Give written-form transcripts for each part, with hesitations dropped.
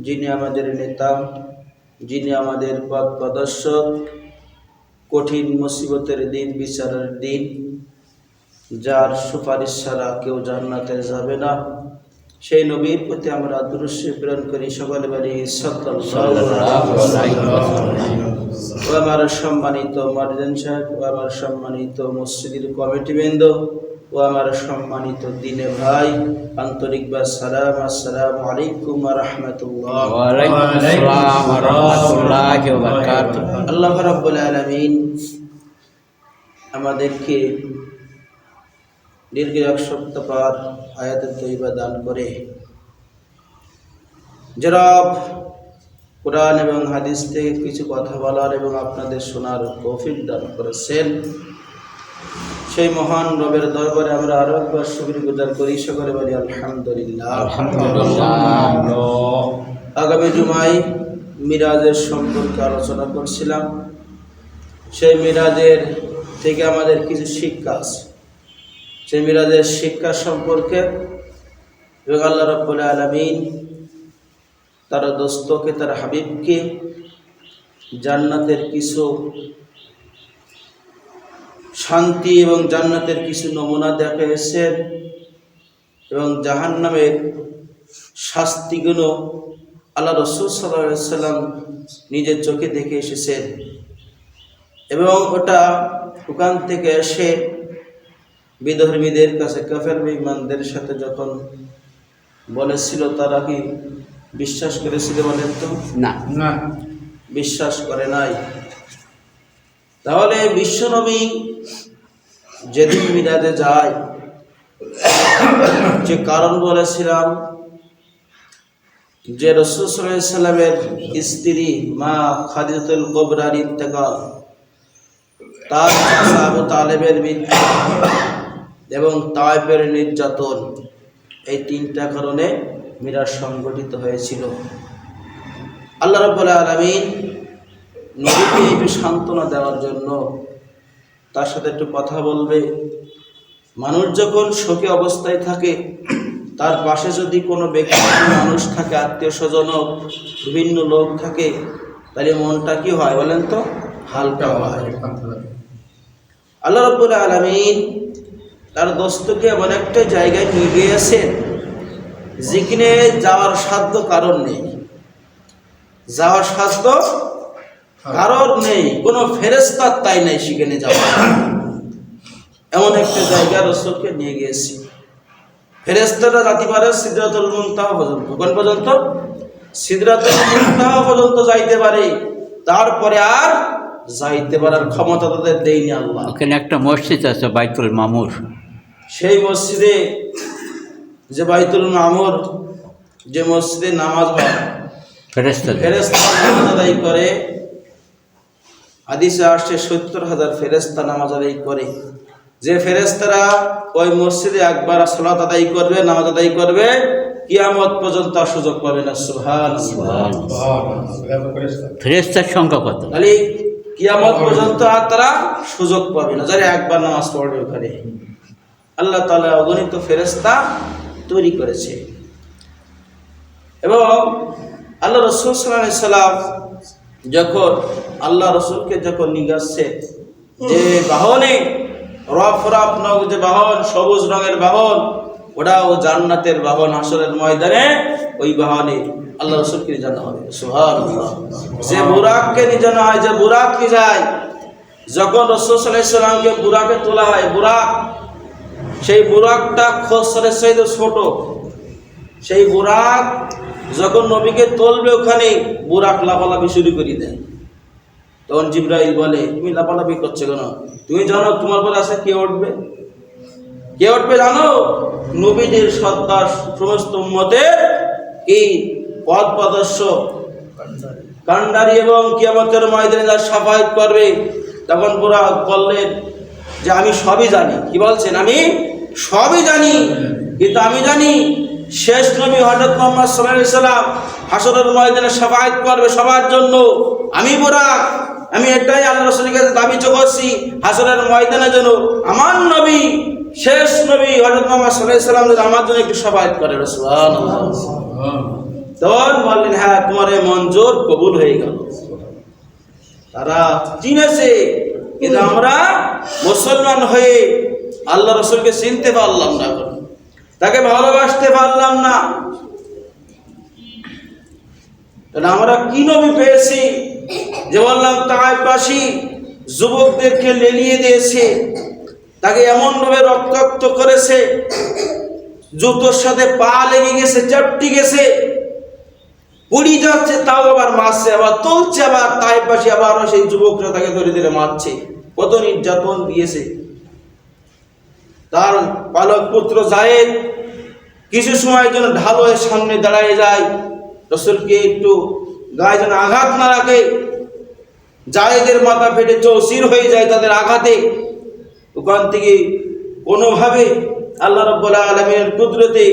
যিনি আমাদের নেতা, যিনি আমাদের পথ প্রদর্শক, কঠিন মুসিবতের দিন, বিচারের দিন, যার সুপারিশ ছাড়া কেউ জান্নাতে যাবে না, সেই নবীর প্রতি আমরা দুরূদ শরীফ প্রেরণ করি। সকলে বলি সাল্লাল্লাহু আলাইহি ওয়াসাল্লাম। ও আমার সম্মানিত মার্জন সাহেব, ও আমার সম্মানিত মসজিদের কমিটিবৃন্দ, ও আমার সম্মানিত দিনে ভাই, আন্তরিকবার সালাম, আসসালামু আলাইকুম ওয়া রাহমাতুল্লাহ। ওয়া আলাইকুম আসসালাম ওয়া রাহমাতুল্লাহি ওয়া বারাকাতুহু। আল্লাহ রাব্বুল আলামিন আমাদেরকে দীর্ঘ এক সপ্তাহ পর আয়াতুত তৈবা দান করে জনাব কোরআন এবং হাদিস থেকে কিছু কথা বলার এবং আপনাদের শোনার তৌফিক দান করেছেন। সেই মহান রবের দরবারে আমরা আরো একবার শুকরিয়া করি। সকলে বলি আলহামদুলিল্লাহ। আলহামদুলিল্লাহ। আগামী জুমায় মিরাজের সম্পর্কে আলোচনা করছিলাম। সেই মিরাজের থেকে আমাদের কিছু শিক্ষা আছে। সেই মিরাজের শিক্ষা সম্পর্কে এবং আল্লাহ রাব্বুল আলামিন তার দোস্তকে, তার হাবিবকে জান্নাতের কিছু শান্তি এবং জান্নাতের কিছু নমুনা দেখিয়েছেন এবং জাহান্নামের শাস্তিগুলো আল্লাহ রাসূল সাল্লাল্লাহু আলাইহি সাল্লাম নিজের চোখে দেখে এসেছেন। এবং ওখান থেকে এসে বিধর্মীদের কাছে, কাফের বেঈমানদের সাথে যখন বলেছিল, তারা কি বিশ্বাস করেছিল? বলেন তো না, বিশ্বাস করে নাই। তাহলে বিশ্বনবী যেদিন মিরাজে যায়, যে কারণ বলেছিলাম যে রাসূল সাল্লাল্লাহু আলাইহি সাল্লামের স্ত্রী মা খাদিজাতুল কুবরার ইন্তেকাল, তার চাচা আবু তালেবের মৃত্যু এবং তায়েফের নির্যাতন, এই তিনটা কারণে মিরাজ সংগঠিত হয়েছিল। আল্লাহ রাব্বুল আলামিন নবীকে একটু সান্ত্বনা দেওয়ার জন্য তার সাথে একটু কথা বলবে। মানুষ যখন শোকে অবস্থায় থাকে, তার পাশে যদি কোনো ব্যক্তি, মানুষ থাকে, আত্মীয় স্বজন, বিভিন্ন লোক থাকে, তাহলে মনটা কি হয় বলেন তো? হালকা হয়। আল্লাহ রাব্বুল আলামিন তার দোস্তকে এমন একটা জায়গায় নিয়ে গিয়েছেন যেখানে যাওয়ার সাধ্য কারণ নেই, যাওয়ার সাধ্য কারণ নেই, কোনো ফেরেশতার তাই নাই সেখানে যাওয়া। এমন একটা জায়গা রাসূলকে নিয়ে গিয়েছি। ফেরেশতারা যাইতে পারে সিদরাতুল মুনতাহা পর্যন্ত। কোন পর্যন্ত? সিদরাতুল মুনতাহা পর্যন্ত যাইতে পারে, তারপরে আর যাইতে পারার ক্ষমতা তাদের দেয়নি আল্লাহ। ওখানে একটা মসজিদ আছে বাইতুল মামুর। সেই মসজিদে, যে বাইতুল মামুর, যে মসজিদে নামাজ হয়, ফেরেশতারা নামাজ আদায় করে। হাদিসে আসছে ৭০,০০০ ফেরেশতা নামাজ আদায় করে। যে ফেরেশতারা ওই মসজিদে একবার সালাত আদায় করবে, নামাজ আদায় করবে, কিয়ামত পর্যন্ত আর সুযোগ পাবে না। সুবহানাল্লাহ। ফেরেশতার সংখ্যা কত? তাহলে কিয়ামত পর্যন্ত আর তারা সুযোগ পাবে না যারা একবার নামাজ পড়বে ওখানে। আল্লাহ তাআলা অগণিত ফেরেশতা তৈরি করেছে। এবং আল্লাহ রাসূল সাল্লাল্লাহু আলাইহি সাল্লাম যখন আল্লাহ রাসূলকে যখন নিয়ে আসছে, যে বাহনে রফরাফ নামক যে বাহন, সবুজ রঙের বাহন, ওটাও জান্নাতের বাহন। হাসরের ময়দানে ওই বাহনে আল্লাহ রাসূলকে নিয়ে যাওয়া হবে। সুবহানাল্লাহ। যে বুরাককে নিয়ে যাওয়া হয়, যে বুরাক নিয়ে যায়, যখন রাসূল সাল্লাল্লাহু আলাইহি সাল্লামকে বুরাকে তোলা হয়, বুরাক, সেই বুরাকটা খচ্চরের চাইতে ছোট। সেই বুরাক যখন নবীকে তুলবে, ওখানে বুরাক লাফালাফি শুরু করে দেয়। তখন জিবরাইল বলে, তুমি লাফালাফি করছো কেন? তুমি জানো তোমার পরে আছে কে উঠবে? কে উঠবে জানো? নবীদের সর্দার, সমস্ত উম্মতের এই পথ প্রদর্শক, কান্ডারি, এবং কিয়ামতের ময়দানে যারা শাফায়াত করবে। তখন বুরাক বললেন যে আমি সবই জানি। কি বলছেন? আমি সবই জানি, কিন্তু আমি জানি শেষ নবী হযরত মুহাম্মদ সাল্লাল্লাহু আলাইহি সাল্লাম হাসরের ময়দানে শাফায়াত করবে সবার জন্য। আমি বুরাক, আমি এটাই আল্লাহ রাসূলের কাছে দাবি করছি, হাসরের ময়দানে যেন আমার নবী, শেষ নবী হযরত মুহাম্মদ সাল্লাল্লাহু আলাইহি সাল্লাম যেন আমার জন্য একটু শাফায়াত করে। সুবহানাল্লাহ। তখন বললেন হ্যাঁ তোমার এই মঞ্জুর কবুল হয়ে গেল। তারা চিনেছে, কিন্তু আমরা মুসলমান হয়ে আল্লাহ রসুলকে চিনতে পারলাম না, তাকে ভালোবাসতে পারলাম না। আমরা কি নবী পেয়েছি যে বললাম তায়েফবাসী যুবকদেরকে লেলিয়ে দিয়েছে, তাকে এমন ভাবে রক্তাক্ত করেছে, জুতোর সাথে পা লেগে গেছে, চাপটি গেছে, পুড়ি যাচ্ছে, তাও আবার মারছে, আবার তুলছে, আবার তায়েফবাসী আবার সেই যুবকরা তাকে ধরে ধরে মারছে, কত নির্যাতন দিয়েছে। তার পালক পুত্র জায়েদ কিছু সময়ের জন্য ঢাল হয়ে সামনে দাঁড়িয়ে যায়, রসুলকে একটু গায়ে যেন আঘাত না রাখে। জায়েদের মাথা ফেটে চৌচির হয়ে যায় তাদের আঘাতে। ওখান থেকে কোনোভাবে আল্লাহ রাব্বুল আলামিনের কুদরতে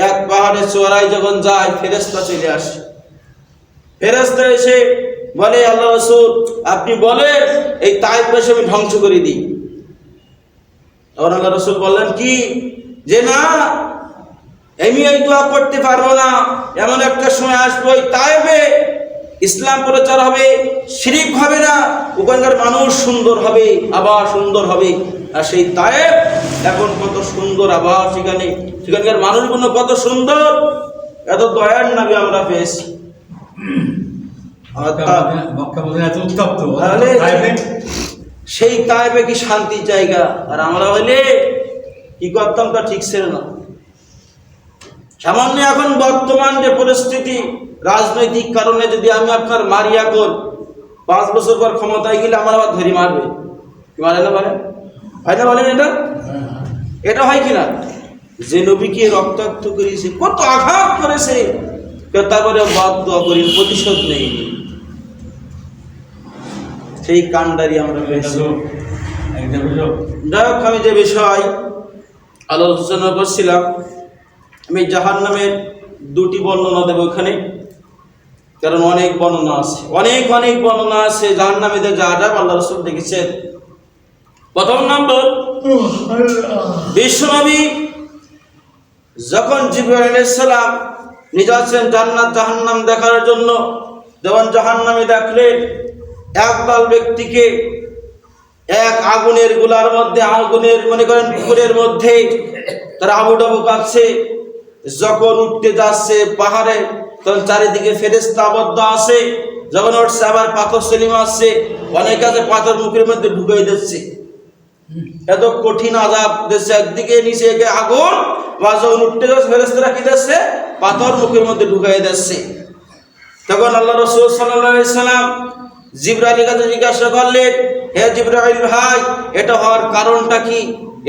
এক পাহাড়ের চূড়ায় যখন যায়, ফেরেশতা চলে আসে। ফেরেশতা এসে বলে, আল্লাহ রাসূল আপনি বলেন এই তায়েফবাসী আমি ধ্বংস করে দিই। তখন আল্লাহ রাসূল বললেন কি, যে না, আমি এই দোয়া করতে পারবো না। এমন একটা সময় আসবে ওই তায়েফে ইসলাম প্রচার হবে, শিরক হবে না, ওখানকার মানুষ সুন্দর হবে, আবার সুন্দর হবে। আর সেই তায়েফ এখন কত সুন্দর, আবার সেখানকার মানুষগুলো কত সুন্দর, এত দয়ার নবী আমরা পেয়েছি। তাহলে সেই তায়েফে কি শান্তির জায়গা, আর আমরা হইলে কি করতাম তা ঠিক ছিল না। সামান্য এখন বর্তমান যে পরিস্থিতি, রাজনৈতিক কারণে যদি আমি আপনার মারি, এখন 5 বছর পর ক্ষমতায় গেলে আমার আবার ধরি মারবে, কি মারে না বলেন, হয় না বলেন? এটা হয় কিনা? যে নবীকে রক্তাক্ত করেছে, কত আঘাত করেছে, তারপরে বাদ দোয়া করি, প্রতিশোধ নেই। সেই কান্ডারি আমরা পেয়েছি। যাই হোক, আমি যে বিষয় আলোচনা করছিলাম, আমি জাহান্নামের 2টি বর্ণনা দেব ওখানে, কারণ অনেক বর্ণনা আছে, অনেক বর্ণনা আছে জাহান্নামীদের যা যা আল্লাহ রাসূল দেখেছেন। প্রথম নম্বর, বিশ্বনবী যখন জিবরাইল আলাইহিস সালাম নিয়ে যাচ্ছেন জান্নাত জাহান্নাম দেখার জন্য, যখন জাহান্নামী দেখলেন একদল ব্যক্তিকে এক আগুনের গোলার মধ্যে, আগুনের মনে করেন পুকুরের মধ্যে তারা আবুডাবু কাঁদছে। যখন উঠতে যাচ্ছে পাহাড়ে, তখন চারিদিকে ফেরেশতা আবদ্ধ আছে। যখন উঠছে আবার পাথর সেলিম আসছে, অনেক কাছে পাথর মুখের মধ্যে ঢুকিয়ে দিচ্ছে। এত কঠিন আযাব দিচ্ছে, একদিকে নিচে একে আগুন, বা যখন উঠতে যাচ্ছে ফেরেশতারা কি দিচ্ছে, পাথর মুখের মধ্যে ঢুকিয়ে দিচ্ছে। তখন আল্লাহ রাসূল সাল্লাল্লাহু আলাইহি সাল্লাম জিবরাইলের কাছে জিজ্ঞাসা করলেন, হে জিবরাইল ভাই, এটা হওয়ার কারণটা কি,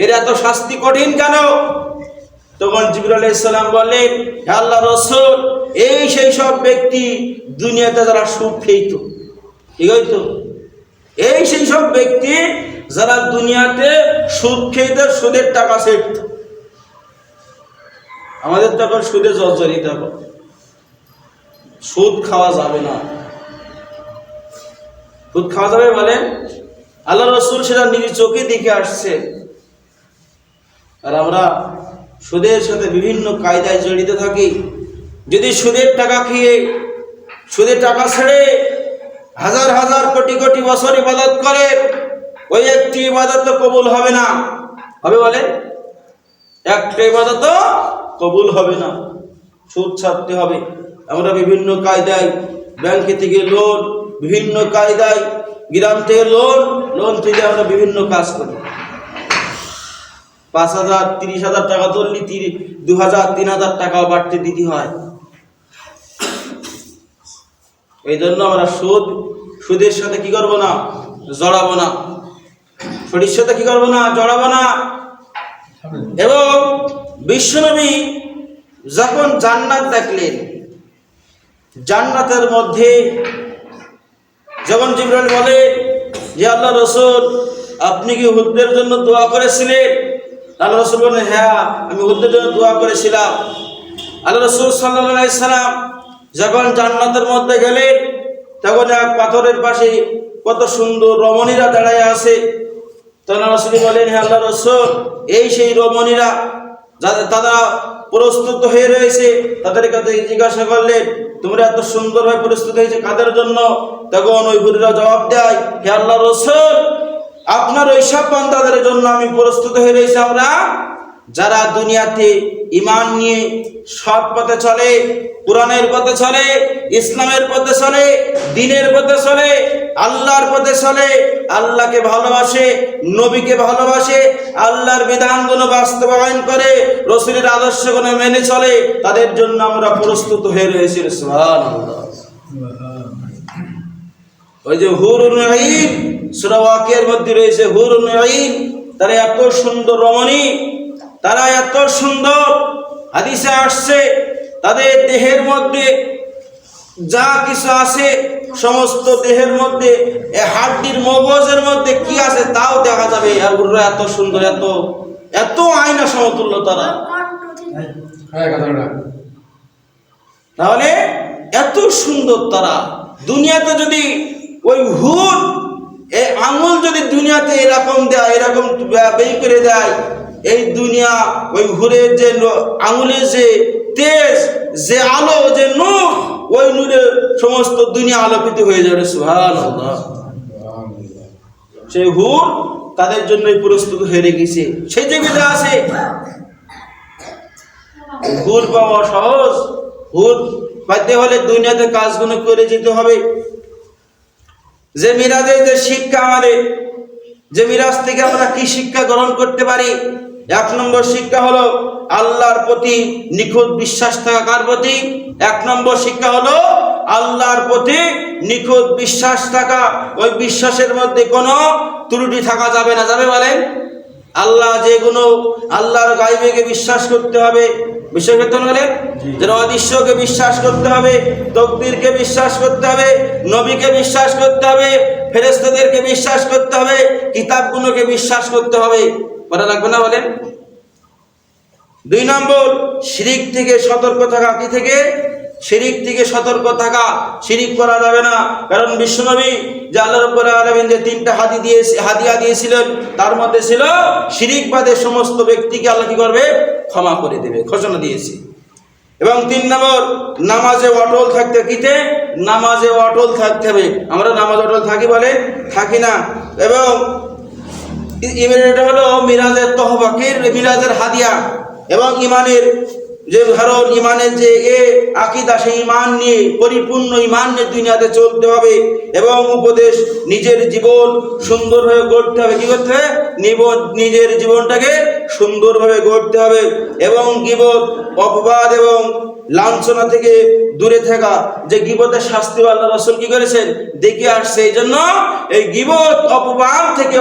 এর এত শাস্তি কঠিন কেন? তখন জিবরাইল আলাইহিস সালাম বললেন, হে আল্লাহর রাসূল, এই সেই সব ব্যক্তি দুনিয়াতে যারা সুদ খেত, ঠিক হইতো, এই সেই সব ব্যক্তি যারা দুনিয়াতে সুদ খেত, সুদের টাকা সেট। আমাদের তো এখন সুদে জর্জরিত, সুদ খাওয়া যাবে না। সুদ খাওয়া যাবে বলেন? আল্লাহ রাসূল সেটা নিজ চোখে দেখে আসছে। আর আমরা সুদের সাথে বিভিন্ন কায়দায় জড়িত থাকি। যদি সুদের টাকা খেয়ে, সুদের টাকা ছেড়ে হাজার হাজার কোটি কোটি বছর ইবাদত করে, ওই একটি ইবাদত তো কবুল হবে না। হবে বলেন? একটা ইবাদত কবুল হবে না, সুদ ছাড়তে হবে। আমরা বিভিন্ন কায়দায়, ব্যাংকে থেকে লোন, বিভিন্ন কায়দায়, গ্রাম থেকে লোন থেকে আমরা বিভিন্ন কাজ করি। 5,000 30,000 টাকা তুললি 2,000 3,000 টাকাও বাড়তে দিতে হয়। এই জন্য আমরা সুদের সাথে কি করবো না, জড়াবো না। সুদের সাথে কি করবো না, জড়াবো না। এবং বিশ্বনবী যখন জান্নাত দেখলেন, জান্নাতের মধ্যে যখন জিবরাইল বলে, যে আল্লাহ রাসূল আপনি কি হুদদের জন্য দোয়া করেছিলেন? আল্লাহ রাসূল বলেন, হ্যাঁ আমি হুদদের জন্য দোয়া করেছিলাম। আল্লাহ রাসূল সাল্লাল্লাহু আলাইহি সাল্লাম যখন জান্নাতের মধ্যে গেলেন, তখন এক পাথরের পাশে কত সুন্দর রমণীরা দাঁড়ায় আছে। তখন আল্লাহ রাসূল বলেন, হে আল্লাহ রাসূল, এই সেই রমণীরা যারা তারা প্রস্তুত হয়ে রয়েছে। তাদের কাছে জিজ্ঞাসা করলেন, তোমরা এত সুন্দরভাবে প্রস্তুত হয়েছে কাদের জন্য? তখন ওই হুরেরা জবাব দেয়, হে আল্লাহ রাসূল, আপনার ওইসব বান্দাদের জন্য আমি প্রস্তুত হয়ে রয়েছি, আমরা যারা দুনিয়াতে ঈমান নিয়ে সৎ পথে চলে, কোরআনের পথে চলে, ইসলামের পথে চলে, দ্বীনের পথে চলে, আল্লাহর পথে চলে, আল্লাহকে ভালোবাসে, নবীকে ভালোবাসে, আল্লাহর বিধানগুলো বাস্তবায়ন করে, রাসূলের আদর্শগুলো মেনে চলে, তাদের জন্য আমরা প্রস্তুত হয়ে রয়েছি। সুবহানাল্লাহ। ওই যে হুরুন আইন, সূরা ওয়াকিয়ার মধ্যে রয়েছে হুরুন আইন, তারা এত সুন্দর রমণী, তারা এত সুন্দর, হাদিসে আসছে তাদের দেহের মধ্যে যা কিছু আছে সমস্ত দেহের মধ্যে, হাড্ডির মগজের মধ্যে কি আছে তাও দেখা যাবে। আর ওরা এত সুন্দর, এত এত আয়না সমতুল্য তারা। তাহলে এত সুন্দর তারা। দুনিয়াতে যদি ওই হুর আঙুল যদি দুনিয়াতে এরকম দেয়, এরকম বের করে দেয়, এই দুনিয়া ওই হুরের যে আঙুলের যে তেজ, যে আলো, যে নূর, ওই নূরে সমস্ত দুনিয়া আলোকিত হয়ে যাবে। সুবহানাল্লাহ। সেই হুর তাদের জন্যই প্রস্তুত হয়ে রেখেছে। সেই জায়গাতে আছে হুর পাওয়া সহজ। হুর পাইতে হলে দুনিয়াতে কাজগুলো করে যেতে হবে। যে মিরাজের যে শিক্ষা, আমাদের যে মিরাজ থেকে আমরা কি শিক্ষা গ্রহণ করতে পারি? 1 নম্বর শিক্ষা হলো আল্লাহর প্রতি নিখুঁত বিশ্বাস থাকা। কার প্রতি? 1 নম্বর শিক্ষা হলো আল্লাহর প্রতি নিখুঁত বিশ্বাস থাকা। ওই বিশ্বাসের মধ্যে কোনো ত্রুটি থাকা যাবে না। যাবে বলেন? আল্লাহ যেগুলো, আল্লাহর গায়বেকে বিশ্বাস করতে হবে, বিশ্বাস করতে হবে, যেন অদৃশ্যকে বিশ্বাস করতে হবে, তকদীরকে বিশ্বাস করতে হবে, নবীকে বিশ্বাস করতে হবে, ফেরেশতাদেরকে বিশ্বাস করতে হবে, কিতাবগুলোকে বিশ্বাস করতে হবে। করা লাগবে না বলেন? 2 নম্বর শিরিক থেকে সতর্ক থাকা। কি থেকে? শিরিক থেকে সতর্ক থাকা। শিরিক করা যাবে না। কারণ বিশ্বনবী যে আল্লাহ রাব্বুল আলামিন যে 3টা হাদিয়া দিয়েছিলেন, তার মধ্যে ছিল শিরিকবাদের সমস্ত ব্যক্তিকে আল্লাহ কি করবে? ক্ষমা করে দেবে, ঘোষণা দিয়েছে। এবং 3 নম্বর নামাজে অটল থাকতে। কিতে? নামাজে অটল থাকতে হবে। আমরা নামাজ অটল থাকি বলে? থাকি না। এবং এটা হলো মিরাজের তহবা, মিরাজের হাদিয়া। এবং ইমানের যে ধারণ, ইমানের যে আকীদা, সেই ইমান নিয়ে, পরিপূর্ণ ইমান নিয়ে দুনিয়াতে চলতে হবে। এবং উপদেশ, নিজের জীবন সুন্দরভাবে গড়তে হবে। কি করতে হবে? নিজের জীবনটাকে সুন্দরভাবে গড়তে হবে। এবং গীবত, অপবাদ এবং লাঞ্ছনা থেকে দূরে থাকা। যে গীবতের শাস্তি আল্লাহ রাসূল কি করেছেন? দেখে আসছে। এই জন্য এই গীবত, অপবাদ থেকে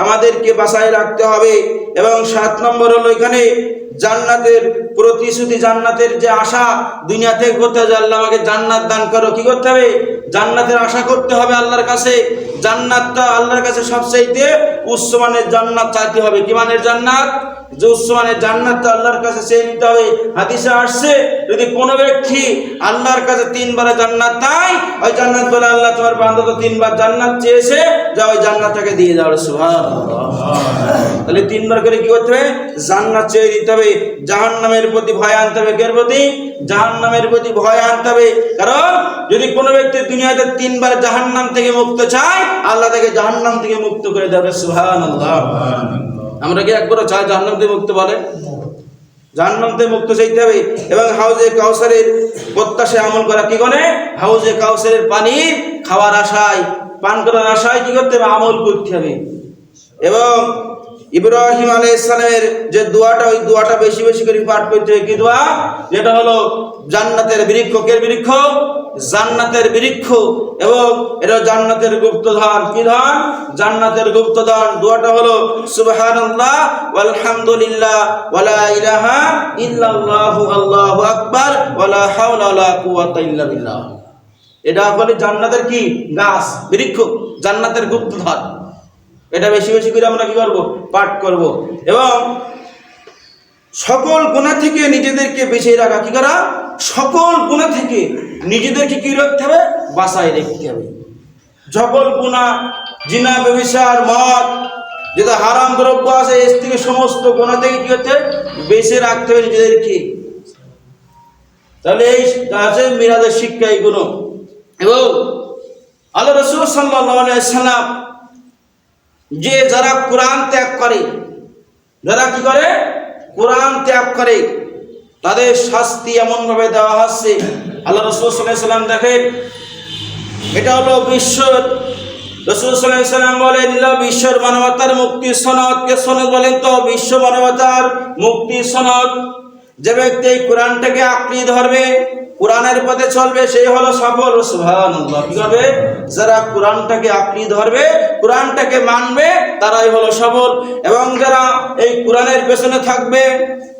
আমাদেরকে বাঁচায় রাখতে হবে। এবং 7 নম্বর হলো এখানে জান্নাতের প্রতিশ্রুতি, জান্নাতের যে আশা দুনিয়া থেকে করতে হবে। আল্লাহ আমাকে জান্নাত দান করো। কি করতে হবে? জান্নাতের আশা করতে হবে আল্লাহর কাছে। জান্নাতটা আল্লাহর কাছে সবচাইতে উচ্চমানের জান্নাত চাইতে হবে। কি মানের জান্নাত? যে উচ্চমানের জান্নাতটা আল্লাহর কাছে চেয়ে নিতে হবে। হাদিসে আসছে, যদি কোনো ব্যক্তি আল্লাহর কাছে 3 বার জান্নাত চায়, ওই জান্নাত বলে, আল্লাহ তোমার বান্দা তো 3 বার জান্নাত চেয়েছে, যা ওই জান্নাতটাকে দিয়ে দাও। সুবহানাল্লাহ। তাহলে 3 বার করে কি করতে হবে? জান্নাত চেয়ে নিতে হবে। জাহান্নামের প্রতি ভয় আনতে হবে। এর প্রতি? জাহান্নামের প্রতি ভয় আনতে হবে। কারণ যদি কোনো ব্যক্তি দুনিয়াতে 3 বার জাহান্নাম থেকে মুক্ত চায়, আল্লাহ তাকে জাহান্নাম থেকে মুক্ত করে দেবে। সুবহানাল্লাহ। আমরা কি একবার চাই জাহান্নাম থেকে মুক্ত? বলে জাহান্নাম থেকে মুক্ত চাইতে হবে। এবং হাউজে কাউসারের প্রত্যাশায় আমল করা। কি করে? হাউজে কাউসারের পানি খাওয়ার আশায়, পান করার আশায় কি করতে হবে? আমল করতে হবে। এবং ইব্রাহিম আলাইহিস সালামের যে দোয়াটা, ওই দোয়াটা বেশি বেশি করে পাঠ করতে হবে। কি দোয়া? যেটা হলো জান্নাতের বৃক্ষ। কে বৃক্ষ? জান্নাতের বৃক্ষ। এবং এটা জান্নাতের গুপ্তধন। কি ধন? জান্নাতের গুপ্তধন। দোয়াটা হলো সুবহানাল্লাহ ওয়ালহামদুলিল্লাহ ওয়ালা ইলাহা ইল্লাল্লাহু আল্লাহু আকবার ওয়ালা হাওলা ওয়ালা কুওয়াতা ইল্লা বিল্লাহ। এটা হলো জান্নাতের কি? গাছ, বৃক্ষ, জান্নাতের গুপ্তধন। এটা বেশি বেশি করে আমরা কি করব? পাঠ করব। এবং সকল গুনাহ থেকে নিজেদেরকে বেঁচে রাখা। কি করা? সকল গুনাহ থেকে নিজেদেরকে কি রাখতে হবে? বাঁচায় রাখতে হবে। সকল গুনাহ, জিনা, ব্যভিচার, মদ, যেটা হারাম দ্রব্য আছে, এর থেকে সমস্ত গুনাহ থেকে কি করতে হবে? বেঁচে রাখতে হবে নিজেদেরকে। তাহলে এই আছে মিরাজের শিক্ষা এইগুলো। এবং আল্লাহ রাসূল সাল্লাল্লাহু আলাইহি সাল্লাম যে যারা কোরআন ত্যাগ করে, যারা কি করে, কোরআন ত্যাগ করে, তাদের শাস্তি এমন ভাবে দেওয়া হচ্ছে। আল্লাহ রাসূল সাল্লাল্লাহু আলাইহি সাল্লাম দেখেন, এটা হলো বিশ্ব, রাসূল সাল্লাল্লাহু আলাইহি সাল্লাম বলেন বিশ্বের মানবতার মুক্তির সনদ। কে সনদ বলেন তো? বিশ্ব মানবতার মুক্তির সনদ। যে ব্যক্তি এই কোরআনটাকে আঁকড়ে ধরবে, কোরআনের পথে চলবে, সেই হলো সফল। সুবহানাল্লাহ। কি হবে? যারা কোরআনটাকে আঁকড়ে ধরবে, কোরআনটাকে মানবে, তারাই হলো সফল। এবং যারা এই কোরআনের পেছনে থাকবে,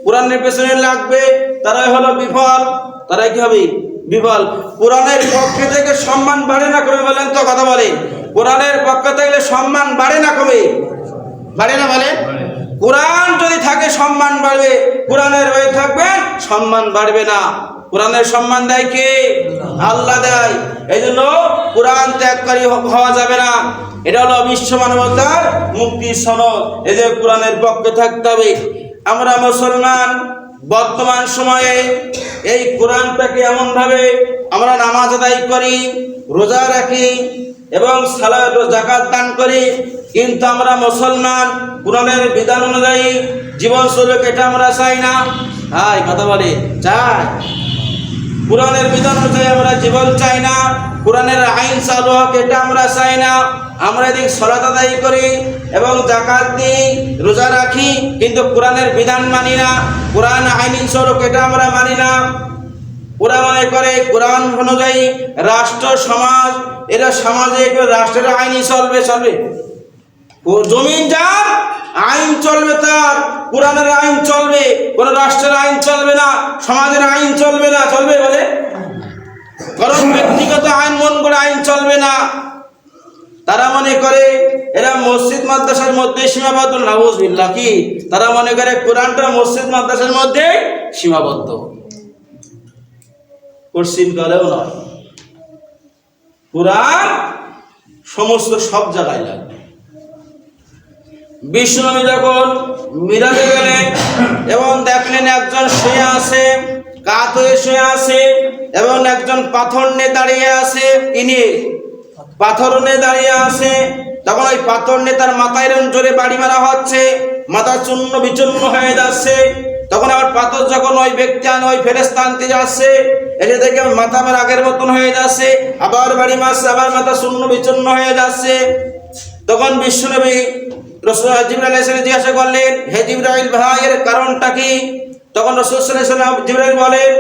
কোরআনের পেছনে লাগবে, তারাই হলো বিফল। তারাই কি হবে? বিফল। কোরআনের পক্ষে থেকে সম্মান বাড়ে না কমে বলেন তো? কথা বলে। কোরআনের পক্ষে থেকে সম্মান বাড়ে না কমে? বাড়ে না বলে। কোরআন যদি থাকে সম্মান বাড়বে, কোরআনের বাইরে থাকবেন সম্মান বাড়বে না। কোরআনের সম্মান দেয় কে? আল্লাহ দেয়। এই জন্য কোরআন ত্যাগকারী হওয়া যাবে না। এটা হলো বিশ্ব মানবতার মুক্তির সনদ। এই যে কোরআনের পক্ষে থাকতে হবে। আমরা মুসলমান বর্তমান সময়ে এই কোরআনটাকে এমন ভাবে আমরা নামাজ আদায় করি, রোজা রাখি এবং সালাত ও যাকাত দান করি, কিন্তু আমরা মুসলমান কোরআনের বিধান অনুযায়ী জীবন চলুক এটা আমরা চাই না। হাই কথা বলে, চাই। কোরআনের বিধান অনুযায়ী আমরা জীবন চাই না, কোরআনের আইন চালু হোক এটা আমরা চাই না। আমরা এদিক সালাত আদায় করি এবং যাকাত দিই, রোজা রাখি, কিন্তু কোরআনের বিধান মানি না, কোরআন আইন চলুক এটা আমরা মানি না। ওরা মনে করে কোরআন অনুযায়ী রাষ্ট্র সমাজ, এরা সমাজে রাষ্ট্রের আইনই চলবে। ও জমিন যার আইন চলবে, তার কোরআনের আইন চলবে, কোন রাষ্ট্রের আইন চলবে না, সমাজের আইন চলবে না। চলবে বলে? কারণ ব্যক্তিগত আইন মন করে আইন চলবে না। তারা মনে করে এরা মসজিদ মাদ্রাসার মধ্যে সীমাবদ্ধ। নাউযুবিল্লাহ। কি তারা মনে করে কোরআনটা মসজিদ মাদ্রাসার মধ্যে সীমাবদ্ধ? কোশ্চিন করেও নয়। কোরআন সমস্ত সব জায়গায় লাগবে। বিশ্বনবী যখন মিরাজে গেলেন এবং দেখলেন একজন শুয়ে আছে, কাত হয়ে শুয়ে আছে, এবং একজন পাথর নিয়ে দাঁড়িয়ে আছে। তিনি পাথর নিয়ে দাঁড়িয়ে আছে। তখন ওই পাথর নিয়ে তার মাথায় এরকম জোরে বাড়ি মারা হচ্ছে, মাথা চূর্ণ বিচূর্ণ হয়ে যাচ্ছে। তখন আবার পাথর যখন ওই ব্যক্তি ওই ফেরেশতা আনতে যাচ্ছে, এসে দেখে মাথা আমার আগের মতন হয়ে যাচ্ছে, আবার বাড়ি মারছে, আবার মাথা চূর্ণ বিচূর্ণ হয়ে যাচ্ছে। তখন বিশ্বনবী রাসূল জিবরাইল আলাইহিস সালাম জিজ্ঞাসা করলেন, হে জিবরাইল ভাই, এর কারণটা কি? তখন রাসূল সাল্লাল্লাহু আলাইহি ওয়াসাল্লাম জিবরাইল বলেন,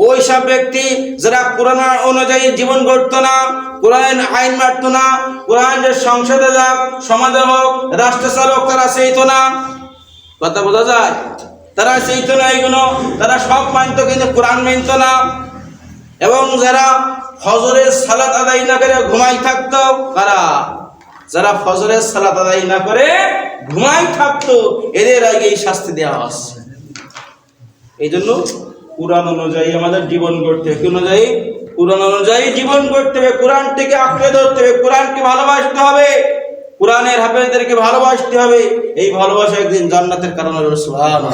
ওই সব ব্যক্তি যারা কোরআন অনুযায়ী জীবন গড়ত না, কোরআন আইন মানত না, কোরআন যে সংসদে যাক, সমাজে হোক, রাষ্ট্র চালক, তারা চাইতো না। কথা বোঝা যায়? তারা চাইতো না এইগুলো, তারা সব মানত কিন্তু কোরআন মানত না। এবং যারা ফজরের সালাত আদায় না করে ঘুমাই থাকতো, কারা? যারা ফজরের সালাত আদায় না করে ঘুমাই থাকতো, এদের আগে এই শাস্তি দেওয়া হচ্ছে। এই জন্য কোরআন অনুযায়ী আমাদের জীবন গড়তে হবে। অনুযায়ী কোরআন অনুযায়ী জীবন গড়তে হবে, কোরআনটিকে আঁকড়ে ধরতে হবে, কোরআনকে ভালোবাসতে হবে, কোরআনের হাফেজদেরকে ভালোবাসতে হবে। এই ভালোবাসা একদিন জান্নাতের কারণ হবে। সুবহানাল্লাহ।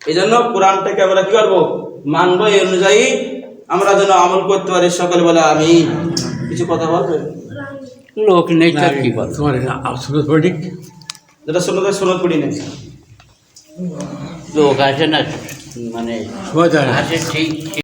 এই জন্য কোরআনটাকে আমরা কি করবো? মানবো। এই অনুযায়ী আমরা যেন আমল করতে পারি। সকলে বলে আমিন। কিছু কথা বলবেন? লোক নেই তার কি বল? তোমার সুরত পড়ি, যেটা সুন্নত পড়ি নেই, লোক আসে না, মানে সময় যায় না। আসে ঠিক।